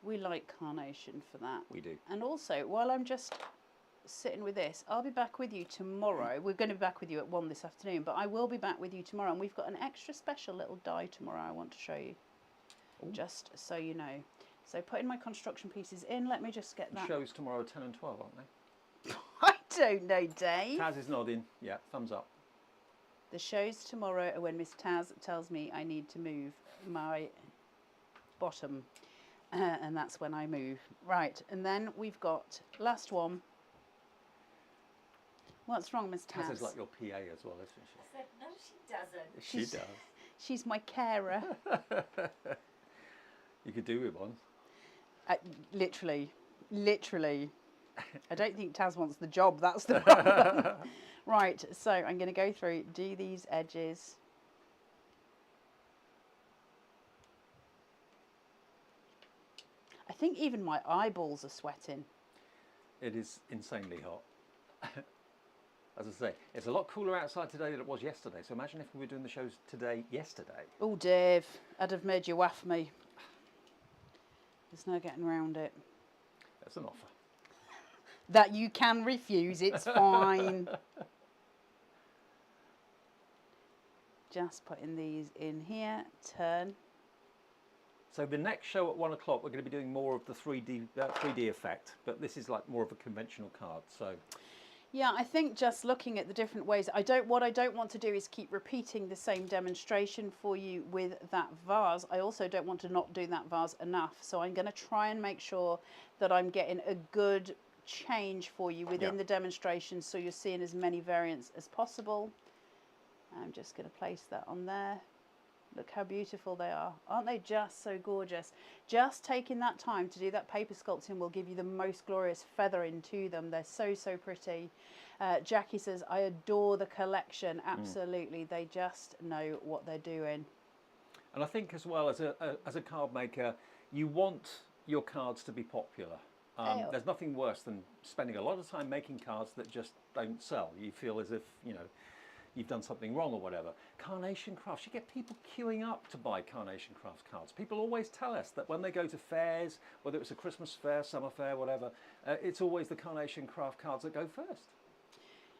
We like Carnation for that.
We do.
And also, while I'm just sitting with this, I'll be back with you tomorrow. We're going to be back with you at 1 this afternoon, but I will be back with you tomorrow, and we've got an extra special little die tomorrow I want to show you. Ooh. Just so you know. So putting my construction pieces in, let me just get that.
The shows tomorrow 10 and 12, aren't they?
I don't know, Dave.
Taz is nodding. Yeah, thumbs up.
The shows tomorrow are when Miss Taz tells me I need to move my bottom, and that's when I move. Right, and then we've got last one. What's wrong, Miss Taz?
Taz is like your PA as well, isn't she?
I said, no, she doesn't.
She does.
She's my carer.
You could do with one.
Literally. I don't think Taz wants the job, that's the problem. Right, so I'm going to go through, do these edges. I think even my eyeballs are sweating.
It is insanely hot. As I say, it's a lot cooler outside today than it was yesterday. So imagine if we were doing the shows yesterday.
Oh, Dave, I'd have made you waff me. There's no getting around it.
That's an offer.
that you can refuse. It's fine. Just putting these in here, turn.
So the next show at 1 o'clock, we're going to be doing more of the 3D effect, but this is like more of a conventional card. So
yeah, I think just looking at the different ways, what I don't want to do is keep repeating the same demonstration for you with that vase. I also don't want to not do that vase enough. So I'm going to try and make sure that I'm getting a good change for you within the demonstration, so you're seeing as many variants as possible. I'm just going to place that on there. Look how beautiful they are. Aren't they just so gorgeous? Just taking that time to do that paper sculpting will give you the most glorious feathering to them. They're so, so pretty. Jackie says, I adore the collection. Absolutely. They just know what they're doing.
And I think as well, as a card maker, you want your cards to be popular. There's nothing worse than spending a lot of time making cards that just don't sell. You feel as if, you know, you've done something wrong or whatever. Carnation Crafts, you get people queuing up to buy Carnation Crafts cards. People always tell us that when they go to fairs, whether it's a Christmas fair, summer fair, whatever, it's always the Carnation Craft cards that go first.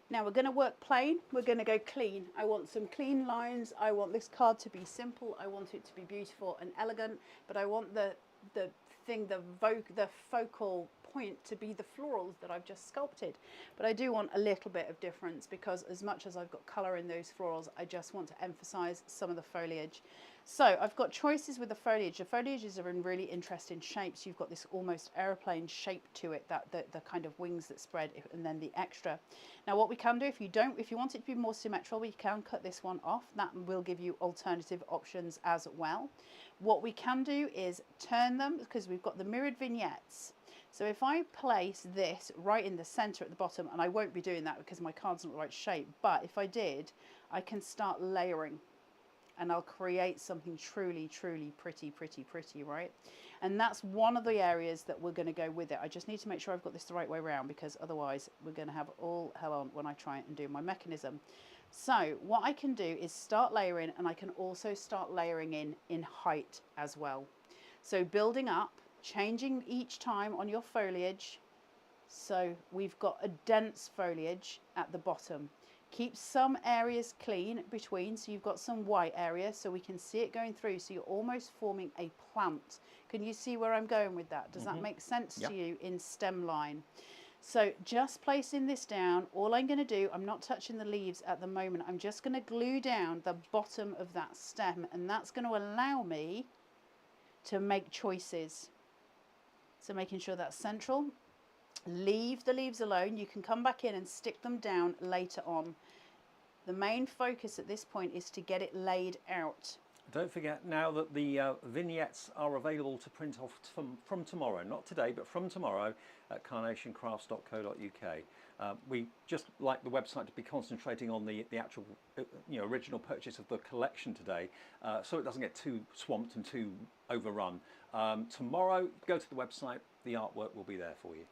Now we're going to work plain, we're going to go clean. I want some clean lines, I want this card to be simple, I want it to be beautiful and elegant, but I want the focal point to be the florals that I've just sculpted. But I do want a little bit of difference, because as much as I've got colour in those florals, I just want to emphasise some of the foliage. So I've got choices with the foliage. The foliages are in really interesting shapes. You've got this almost aeroplane shape to it, that the kind of wings that spread, and then the extra. Now what we can do, if you want it to be more symmetrical, we can cut this one off. That will give you alternative options as well. What we can do is turn them, because we've got the mirrored vignettes. So if I place this right in the center at the bottom, and I won't be doing that because my card's not the right shape, but if I did, I can start layering, and I'll create something truly, truly pretty, right? And that's one of the areas that we're going to go with it. I just need to make sure I've got this the right way around, because otherwise we're going to have all hell on when I try and do my mechanism. So what I can do is start layering, and I can also start layering in height as well. So building up, changing each time on your foliage. So we've got a dense foliage at the bottom. Keep some areas clean between, so you've got some white area so we can see it going through, so you're almost forming a plant. Can you see where I'm going with that? Does that make sense to you in stem line? So just placing this down, all I'm going to do, I'm not touching the leaves at the moment, I'm just going to glue down the bottom of that stem, and that's going to allow me to make choices. So making sure that's central. Leave the leaves alone. You can come back in and stick them down later on. The main focus at this point is to get it laid out.
Don't forget now that the vignettes are available to print off from tomorrow, not today, but from tomorrow at carnationcrafts.co.uk. We just like the website to be concentrating on the actual original purchase of the collection today, so it doesn't get too swamped and too overrun. Tomorrow, go to the website, the artwork will be there for you.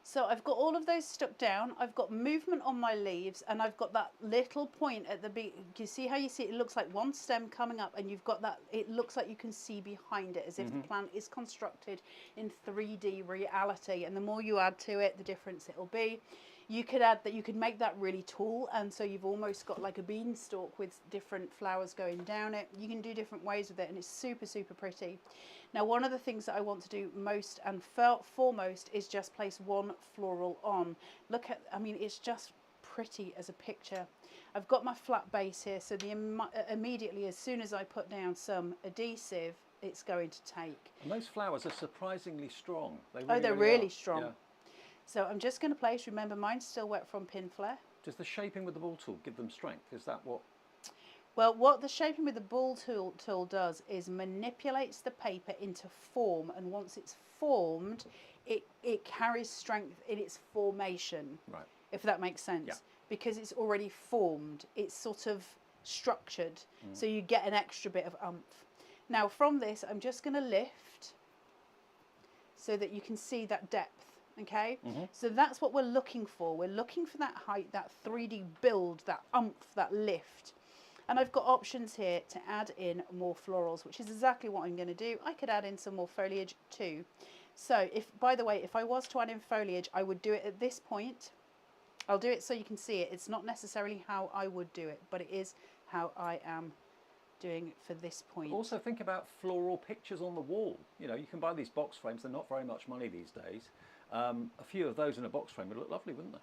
So I've got all of those stuck down, I've got movement on my leaves, and I've got that little point at the beginning. You see how you see it? It looks like one stem coming up, and you've got that, it looks like you can see behind it, as if the plant is constructed in 3D reality, and the more you add to it, the difference it'll be. You could add that, you could make that really tall, and so you've almost got like a beanstalk with different flowers going down it. You can do different ways with it, and it's super, super pretty. Now, one of the things that I want to do most and foremost is just place one floral on. Look at, I mean, it's just pretty as a picture. I've got my flat base here, so immediately as soon as I put down some adhesive, it's going to take.
And those flowers are surprisingly strong.
They're really
are.
strong. Yeah. So I'm just going to place, remember mine's still wet from pin flare.
Does the shaping with the ball tool give them strength? Is that what?
Well, what the shaping with the ball tool does is manipulates the paper into form, and once it's formed, it carries strength in its formation,
right?
If that makes sense. Yeah. Because it's already formed, it's sort of structured, so you get an extra bit of oomph. Now from this, I'm just going to lift so that you can see that depth. Okay, so that's what we're looking for. We're looking for that height, that 3D build, that oomph, that lift. And I've got options here to add in more florals, which is exactly what I'm going to do. I could add in some more foliage too. So if, by the way, if I was to add in foliage, I would do it at this point. I'll do it so you can see it. It's not necessarily how I would do it, but it is how I am doing for this point.
Also think about floral pictures on the wall. You know, you can buy these box frames. They're not very much money these days. A few of those in a box frame would look lovely, wouldn't they?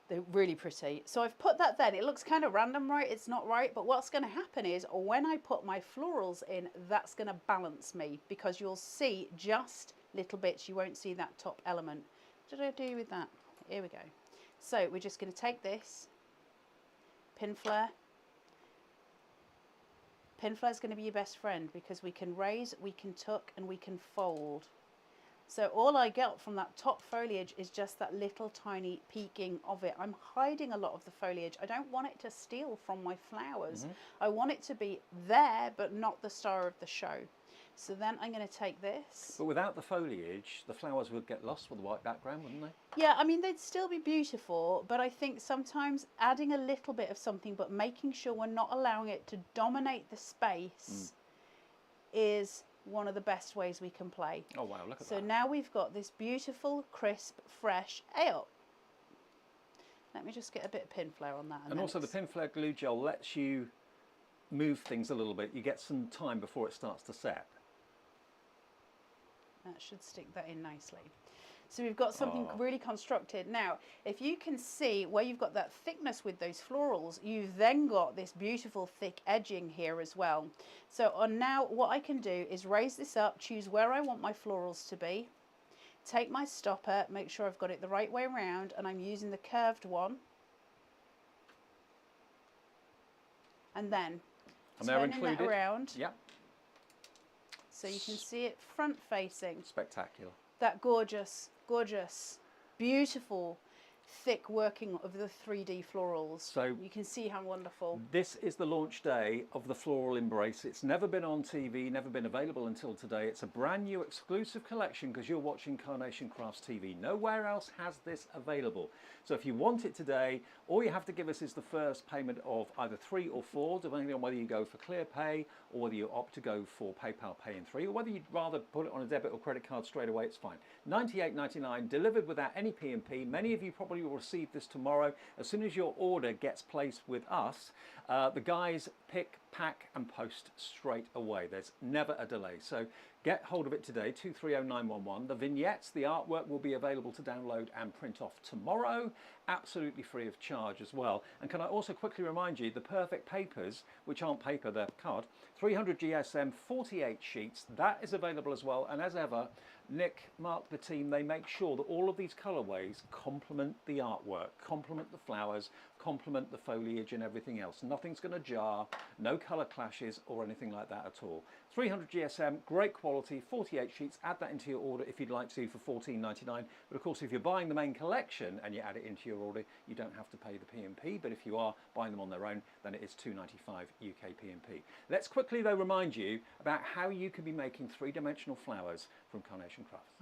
They're really pretty. So I've put that then. It looks kind of random, right? It's not right. But what's going to happen is when I put my florals in, that's going to balance me, because you'll see just little bits. You won't see that top element. What did I do with that? Here we go. So we're just going to take this pin flare. Pin flare is going to be your best friend, because we can raise, we can tuck, and we can fold. So all I get from that top foliage is just that little tiny peeking of it. I'm hiding a lot of the foliage. I don't want it to steal from my flowers. I want it to be there, but not the star of the show. So then I'm going to take this.
But without the foliage, the flowers would get lost with the white background, wouldn't they?
Yeah, I mean, they'd still be beautiful, but I think sometimes adding a little bit of something, but making sure we're not allowing it to dominate the space is one of the best ways we can play.
Oh wow, look at that.
So now we've got this beautiful, crisp, fresh ale. Let me just get a bit of pin flare on that.
And also the pin flare glue gel lets you move things a little bit. You get some time before it starts to set.
That should stick that in nicely. So we've got something really constructed. Now, if you can see where you've got that thickness with those florals, you've then got this beautiful thick edging here as well. So on now, what I can do is raise this up, choose where I want my florals to be, take my stopper, make sure I've got it the right way around, and I'm using the curved one. And then turning that around.
Yeah.
So you can see it front facing.
Spectacular.
That gorgeous, gorgeous, beautiful, thick working of the 3D florals.
So
you can see how wonderful.
This is the launch day of the Floral Embrace. It's never been on TV, never been available until today. It's a brand new exclusive collection because you're watching Carnation Crafts TV. Nowhere else has this available. So if you want it today, all you have to give us is the first payment of either 3 or 4, depending on whether you go for Clear Pay or whether you opt to go for PayPal Pay in 3, or whether you'd rather put it on a debit or credit card straight away, it's fine. $98.99, delivered without any P&P. Many of you probably will receive this tomorrow. As soon as your order gets placed with us, the guys pick, pack and post straight away. There's never a delay. So get hold of it today, 230911. The vignettes, the artwork will be available to download and print off tomorrow, absolutely free of charge as well. And can I also quickly remind you, the perfect papers, which aren't paper, they're card, 300 GSM, 48 sheets, that is available as well. And as ever, Nick, Mark, the team, they make sure that all of these colourways complement the artwork, complement the flowers, complement the foliage and everything else. Nothing's going to jar, no colour clashes or anything like that at all. 300 GSM, great quality, 48 sheets. Add that into your order if you'd like to for $14.99. But of course, if you're buying the main collection and you add it into your order, you don't have to pay the P&P. But if you are buying them on their own, then it is $2.95 UK P&P. Let's quickly though remind you about how you can be making three-dimensional flowers from Carnation Crafts.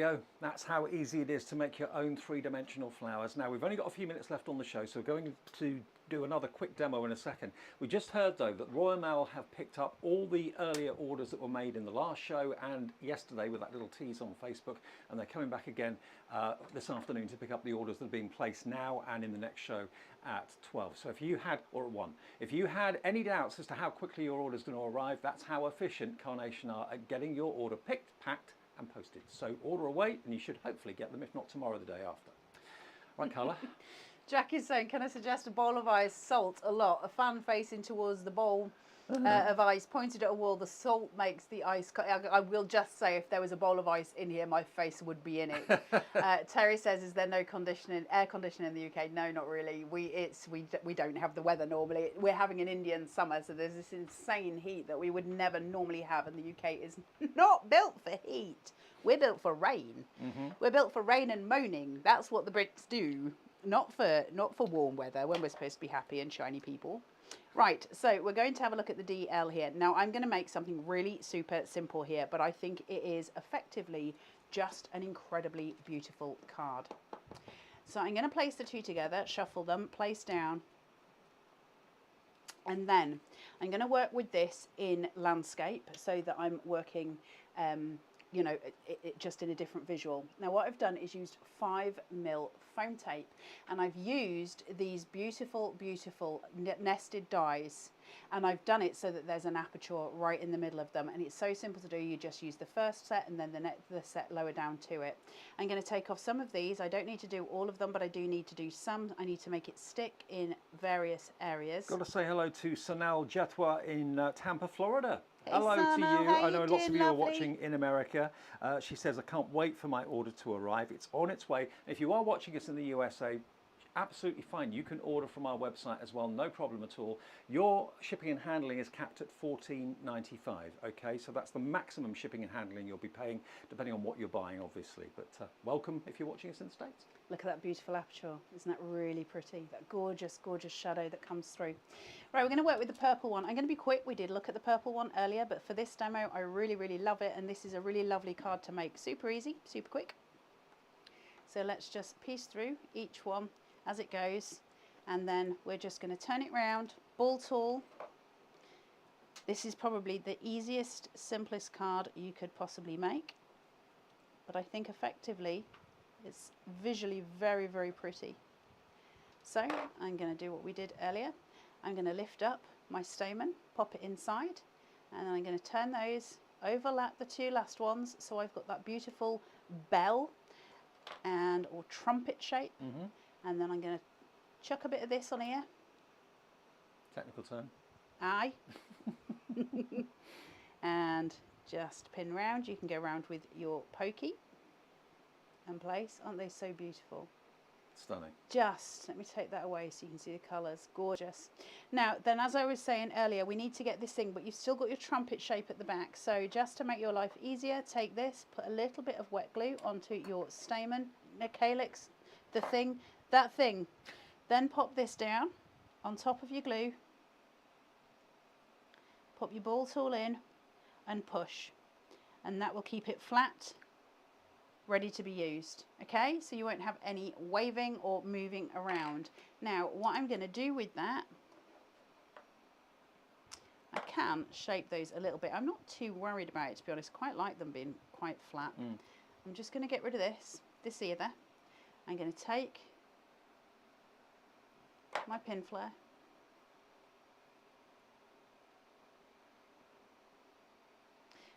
go. That's how easy it is to make your own three-dimensional flowers. Now, we've only got a few minutes left on the show, so we're going to do another quick demo in a second. We just heard, though, that Royal Mail have picked up all the earlier orders that were made in the last show and yesterday with that little tease on Facebook, and they're coming back again this afternoon to pick up the orders that are being placed now and in the next show at 12. So if you had, or at 1, if you had any doubts as to how quickly your order is going to arrive, that's how efficient Carnation are at getting your order picked, packed and posted. So order away and you should hopefully get them, if not tomorrow, the day after. Right, Carla?
Jack is saying, can I suggest a bowl of ice, salt a lot? A fan facing towards the bowl of ice, pointed at a wall. The salt makes the ice. I will just say, if there was a bowl of ice in here, my face would be in it. Terry says, is there no air conditioning in the UK? No, not really. We don't have the weather normally. We're having an Indian summer, so there's this insane heat that we would never normally have, and the UK is not built for heat. We're built for rain. We're built for rain and moaning. That's what the Brits do. Not for warm weather when we're supposed to be happy and shiny people. Right, so we're going to have a look at the DL here. Now I'm going to make something really super simple here, but I think it is effectively just an incredibly beautiful card. So I'm going to place the two together, shuffle them, place down, and then I'm going to work with this in landscape so that I'm working you know, just in a different visual. Now what I've done is used 5mm foam tape, and I've used these beautiful, beautiful nested dies, and I've done it so that there's an aperture right in the middle of them, and it's so simple to do. You just use the first set and then the set lower down to it. I'm going to take off some of these. I don't need to do all of them, but I do need to do some. I need to make it stick in various areas.
Got to say hello to Sanal Jetwa in Tampa, Florida.
Hey,
hello
Sanal,
to you.
how
I know
you
lots of
doing,
you are
lovely?
watching in America. She says, I can't wait for my order to arrive. It's on its way. If you are watching us in the USA, absolutely fine. You can order from our website as well, no problem at all. Your shipping and handling is capped at $14.95. Okay, so that's the maximum shipping and handling you'll be paying, depending on what you're buying, obviously. But welcome if you're watching us in the States.
Look at that beautiful aperture. Isn't that really pretty? That gorgeous, gorgeous shadow that comes through. Right, we're going to work with the purple one. I'm going to be quick. We did look at the purple one earlier, but for this demo, I really, really love it. And this is a really lovely card to make. Super easy, super quick. So let's just piece through each one as it goes, and then we're just going to turn it round, ball tool. This is probably the easiest, simplest card you could possibly make, but I think effectively it's visually very, very pretty. So I'm going to do what we did earlier. I'm going to lift up my stamen, pop it inside, and then I'm going to turn those, overlap the two last ones, so I've got that beautiful bell and or trumpet shape. And then I'm going to chuck a bit of this on here.
Technical term.
Aye. And just pin round. You can go round with your pokey and place. Aren't they so beautiful?
Stunning.
Just, let me take that away so you can see the colours. Gorgeous. Now, then as I was saying earlier, we need to get this thing, but you've still got your trumpet shape at the back. So just to make your life easier, take this, put a little bit of wet glue onto your stamen, the calyx, the thing, that thing. Then pop this down on top of your glue. Pop your ball tool in and push. And that will keep it flat, ready to be used. Okay, so you won't have any waving or moving around. Now, what I'm going to do with that, I can shape those a little bit. I'm not too worried about it, to be honest. Quite like them being quite flat. I'm just going to get rid of this either. I'm going to take my pin flare,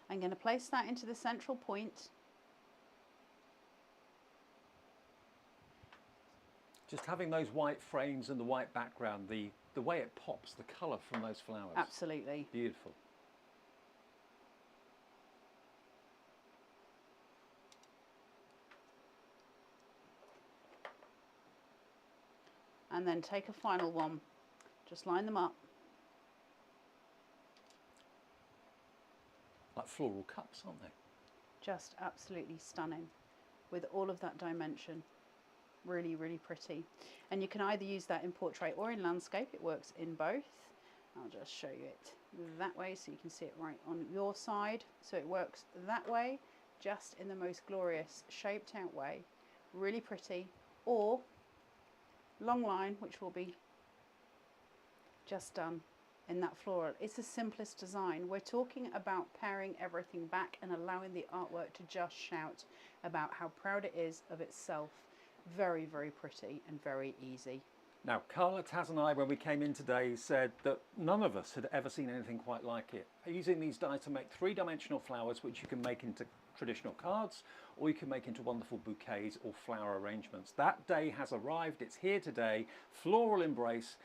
I'm going to place that into the central point.
Just having those white frames and the white background, the way it pops, the colour from those flowers.
Absolutely.
Beautiful.
And then take a final one. Just line them up.
Like floral cups, aren't they?
Just absolutely stunning with all of that dimension. Really, really pretty. And you can either use that in portrait or in landscape. It works in both. I'll just show you it that way so you can see it right on your side. So it works that way just in the most glorious shaped out way, really pretty, or long line, which will be just done in that floral. It's the simplest design. We're talking about paring everything back and allowing the artwork to just shout about how proud it is of itself. Very, very pretty and very easy.
Now, Carla, Taz and I, when we came in today, said that none of us had ever seen anything quite like it. Using these dies to make three-dimensional flowers, which you can make into traditional cards, or you can make into wonderful bouquets or flower arrangements. That day has arrived. It's here today. Floral Embrace.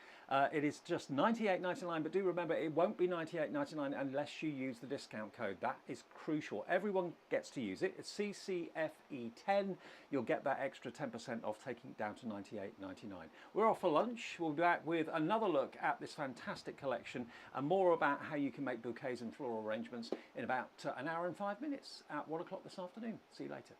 It is just $98.99, but do remember it won't be $98.99 unless you use the discount code. That is crucial. Everyone gets to use it. It's CCFE10. You'll get that extra 10% off, taking it down to $98.99. We're off for lunch. We'll be back with another look at this fantastic collection and more about how you can make bouquets and floral arrangements in about an hour and 5 minutes at 1 o'clock this afternoon. See you later.